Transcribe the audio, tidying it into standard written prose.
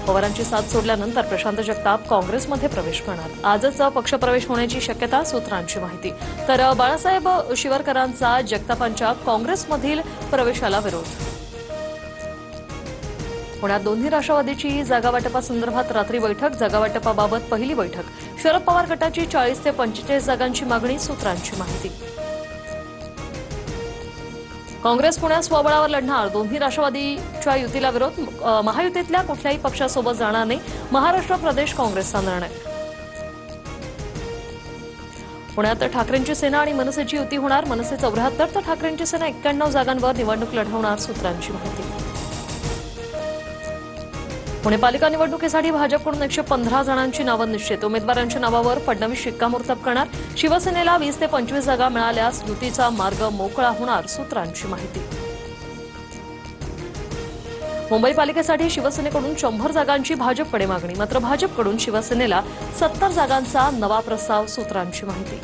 पवारांची साथ सोडल्यानंतर प्रशांत जगताप काँग्रेसमध्ये प्रवेश करणार। आजच पक्षप्रवेश होण्याची शक्यता, सूत्रांची माहिती। तर बाळासाहेब शिवरकरांचा जगतापांच्या काँग्रेसमधील प्रवेशाला विरोध। पुण्यात दोन्ही राष्ट्रवादीची जागावाटपासंदर्भात रात्री बैठक। जागावाटपाबाबत पहिली बैठक। शरद पवार गटाची 40 ते 45 जागांची मागणी, सूत्रांची माहिती। काँग्रेस पुण्यात स्वबळावर लढणार। दोन्ही राष्ट्रवादीच्या युतीला विरोध। महायुतीतल्या कुठल्याही पक्षासोबत जाणार नाही, महाराष्ट्र प्रदेश काँग्रेसचा निर्णय। पुण्यात ठाकरेंची सेना आणि मनसेची युती होणार। मनसे 74 तर ठाकरेंची सेना 91 जागांवर निवडणूक लढवणार, सूत्रांची माहिती। पुणे पालिका निवडणुकीसाठी भाजपकडून 115 जणांची नावं निश्चित। उमेदवारांच्या नावावर फडणवीस शिक्कामोर्तब करणार। शिवसेनेला 20 ते 25 जागा मिळाल्यास युतीचा मार्ग मोकळा होणार, सूत्रांची माहिती। मुंबई पालिकेसाठी शिवसेनेकडून 100 जागांची भाजपकडे मागणी, मात्र भाजपकडून शिवसेनेला 70 जागांचा नवा प्रस्ताव, सूत्रांची माहिती।